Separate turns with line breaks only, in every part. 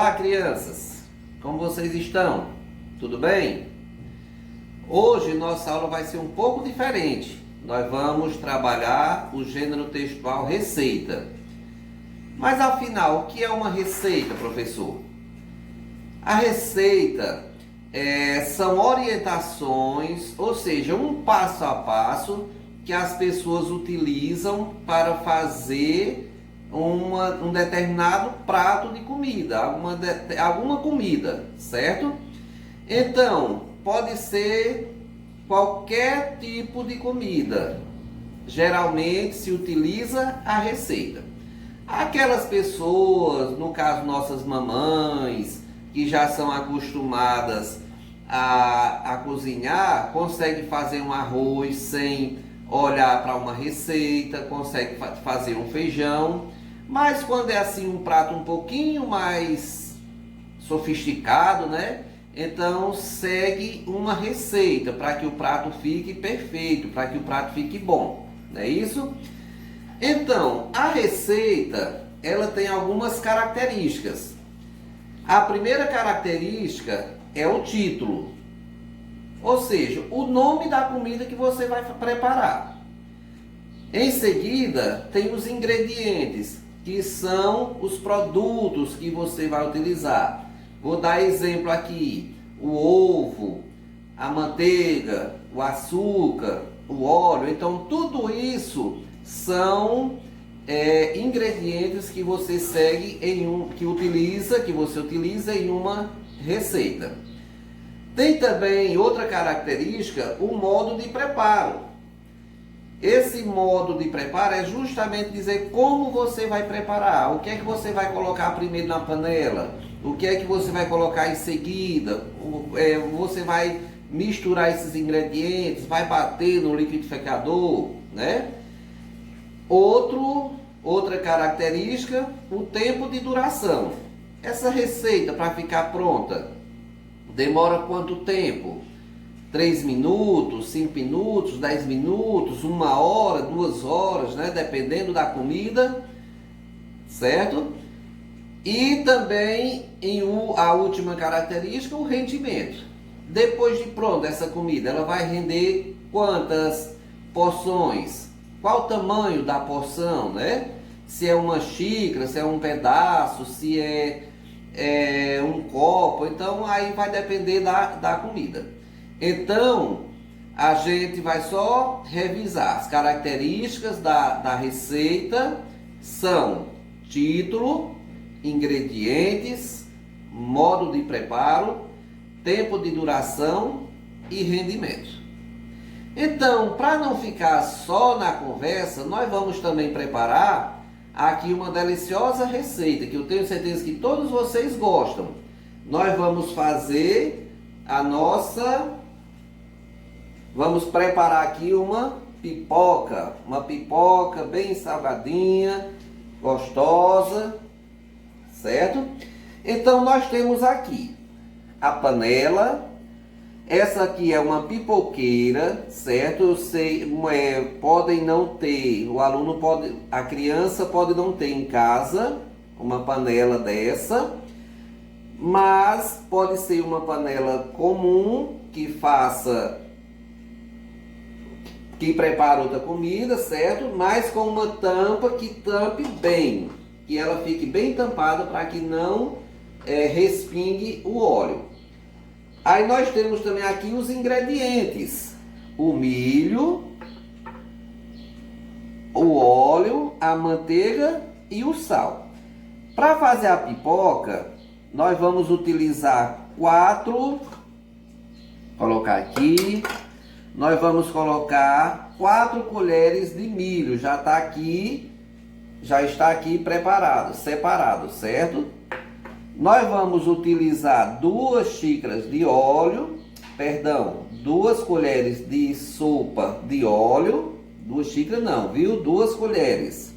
Olá, crianças! Como vocês estão? Tudo bem? Hoje nossa aula vai ser um pouco diferente. Nós vamos trabalhar o gênero textual receita. Mas afinal, o que é uma receita, professor? A receita são orientações, ou seja, um passo a passo que as pessoas utilizam para fazer um determinado prato de comida, alguma comida, certo? Então, pode ser qualquer tipo de comida. Geralmente se utiliza a receita. Aquelas pessoas, no caso nossas mamães, que já são acostumadas a cozinhar, conseguem fazer um arroz sem olhar para uma receita, conseguem fazer um feijão. Mas quando é assim um prato um pouquinho mais sofisticado, né? Então segue uma receita para que o prato fique perfeito, para que o prato fique bom, não é isso? Então, a receita, ela tem algumas características. A primeira característica é o título, ou seja, o nome da comida que você vai preparar. Em seguida, tem os ingredientes, que são os produtos que você vai utilizar. Vou dar exemplo aqui: o ovo, a manteiga, o açúcar, o óleo. Então, tudo isso são ingredientes que você segue que você utiliza em uma receita. Tem também outra característica, o modo de preparo. Esse modo de preparo é justamente dizer como você vai preparar, o que é que você vai colocar primeiro na panela, o que é que você vai colocar em seguida, você vai misturar esses ingredientes, vai bater no liquidificador, né? Outra característica, o tempo de duração. Essa receita para ficar pronta demora quanto tempo? 3 minutos, 5 minutos, 10 minutos, 1 hora, 2 horas, né? Dependendo da comida, certo? E também a última característica, o rendimento. Depois de pronta essa comida, ela vai render quantas porções? Qual o tamanho da porção, né? Se é uma xícara, se é um pedaço, se é um copo. Então aí vai depender da comida. Então a gente vai só revisar as características da receita. São título, ingredientes, modo de preparo, tempo de duração e rendimento. Então, para não ficar só na conversa, nós vamos também preparar aqui uma deliciosa receita que eu tenho certeza que todos vocês gostam. Nós vamos fazer vamos preparar aqui uma pipoca bem salgadinha, gostosa, certo? Então nós temos aqui a panela. Essa aqui é uma pipoqueira, certo? Eu sei, podem não ter, a criança pode não ter em casa uma panela dessa, mas pode ser uma panela comum que prepara outra comida, certo? Mas com uma tampa que tampe bem, que ela fique bem tampada para que não respingue o óleo. Aí nós temos também aqui os ingredientes: o milho, o óleo, a manteiga e o sal. Para fazer a pipoca, nós vamos utilizar nós vamos colocar 4 colheres de milho. Já está aqui preparado, separado, certo? Nós vamos utilizar 2 xícaras de óleo, 2 colheres de sopa de óleo, 2 xícaras não, viu? 2 colheres.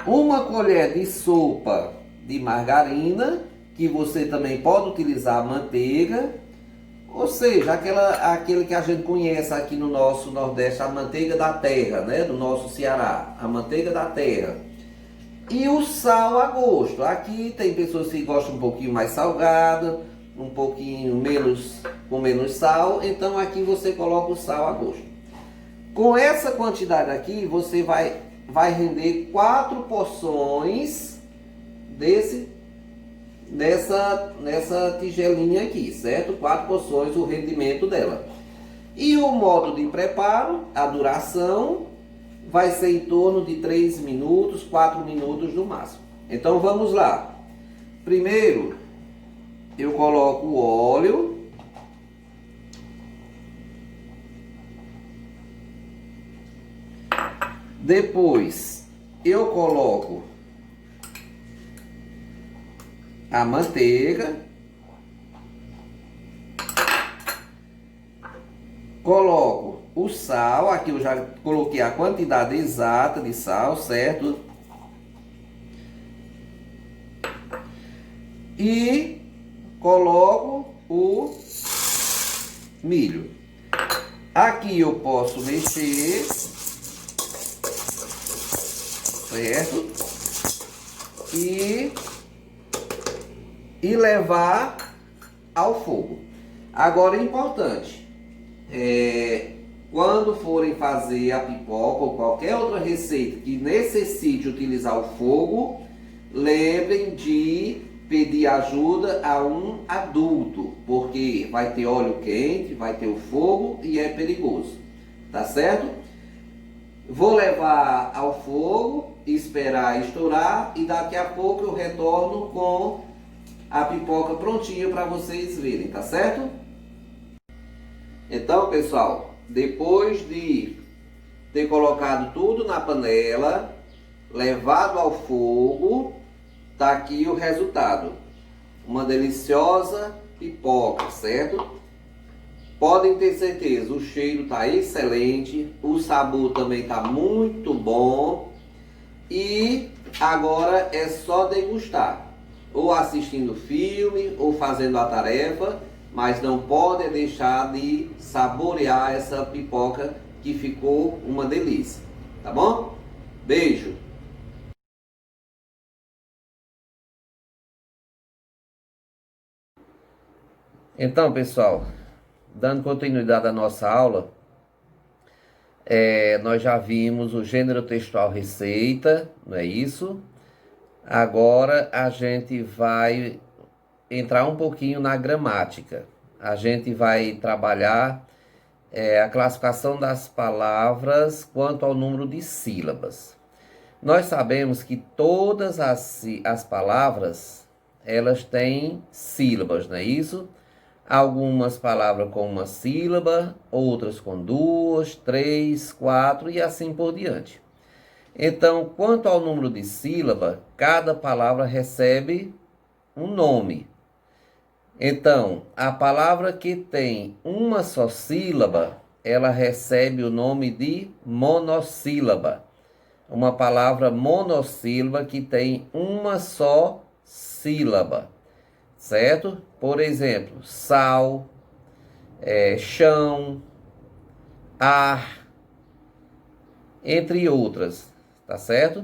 1 colher de sopa de margarina, que você também pode utilizar manteiga, ou seja, aquele que a gente conhece aqui no nosso Nordeste, a manteiga da terra, né? Do nosso Ceará, a manteiga da terra. E o sal a gosto. Aqui tem pessoas que gostam um pouquinho mais salgada, um pouquinho menos, com menos sal. Então aqui você coloca o sal a gosto. Com essa quantidade aqui, você vai render 4 porções nessa tigelinha aqui, certo? 4 porções o rendimento dela. E o modo de preparo, a duração, vai ser em torno de 3 minutos, 4 minutos no máximo. Então vamos lá. Primeiro, eu coloco o óleo. Depois, eu coloco a manteiga. Coloco o sal, aqui eu já coloquei a quantidade exata de sal, certo? E coloco o milho. Aqui eu posso mexer, certo? E levar ao fogo. Agora é importante. Quando forem fazer a pipoca ou qualquer outra receita que necessite utilizar o fogo, lembrem de pedir ajuda a um adulto, porque vai ter óleo quente, vai ter o fogo e é perigoso, tá certo? Vou levar ao fogo, esperar estourar e daqui a pouco eu retorno com a pipoca prontinha para vocês verem, tá certo? Então, pessoal, depois de ter colocado tudo na panela, levado ao fogo, tá aqui o resultado. Uma deliciosa pipoca, certo? Podem ter certeza, o cheiro tá excelente, o sabor também tá muito bom. E agora é só degustar, ou assistindo filme, ou fazendo a tarefa. Mas não pode deixar de saborear essa pipoca que ficou uma delícia, tá bom? Beijo! Então, pessoal, dando continuidade à nossa aula, nós já vimos o gênero textual receita, não é isso? Agora a gente vai entrar um pouquinho na gramática. A gente vai trabalhar a classificação das palavras quanto ao número de sílabas. Nós sabemos que todas as palavras, elas têm sílabas, não é isso? Algumas palavras com uma sílaba, outras com 2, 3, 4 e assim por diante. Então, quanto ao número de sílaba, cada palavra recebe um nome. Então, a palavra que tem uma só sílaba, ela recebe o nome de monossílaba. Uma palavra monossílaba que tem uma só sílaba, certo? Por exemplo, sal, chão, ar, entre outras, tá certo?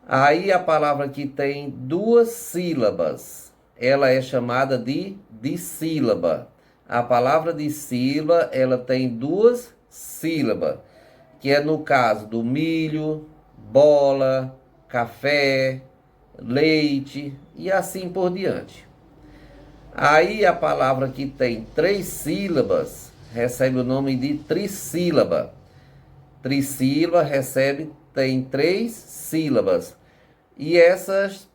Aí a palavra que tem 2 sílabas, ela é chamada de dissílaba. A palavra dissílaba, ela tem 2 sílabas, que é no caso do milho, bola, café, leite e assim por diante. Aí a palavra que tem 3 sílabas recebe o nome de trissílaba. Trissílaba tem 3 sílabas. E essas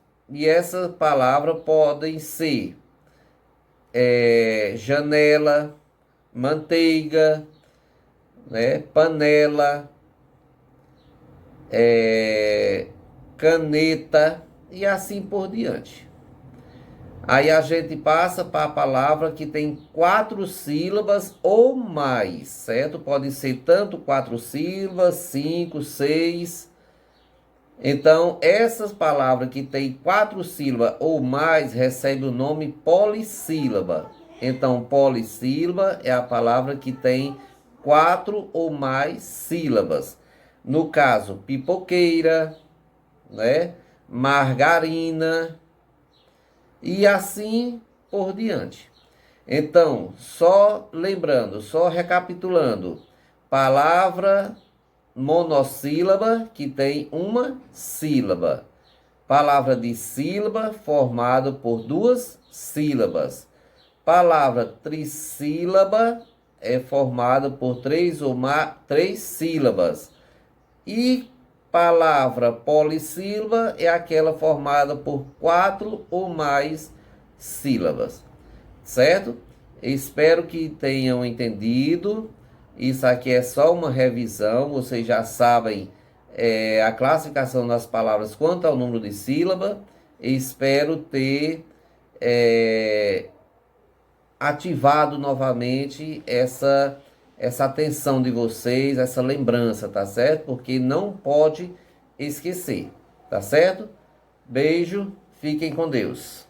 palavras podem ser janela, manteiga, né, panela, caneta e assim por diante. Aí a gente passa para a palavra que tem 4 sílabas ou mais, certo? Pode ser tanto 4 sílabas, 5, 6. Então, essas palavras que tem 4 sílabas ou mais recebem o nome polissílaba. Então, polissílaba é a palavra que tem 4 ou mais sílabas. No caso, pipoqueira, né? margarina e assim por diante. Então, só lembrando, só recapitulando, palavra monossílaba que tem uma sílaba. Palavra de sílaba formada por duas sílabas. Palavra trissílaba é formada por três sílabas. E palavra polissílaba é aquela formada por 4 ou mais sílabas. Certo? Espero que tenham entendido. Isso aqui é só uma revisão. Vocês já sabem a classificação das palavras quanto ao número de sílaba. Espero ter ativado novamente essa atenção de vocês, essa lembrança, tá certo? Porque não pode esquecer, tá certo? Beijo, fiquem com Deus.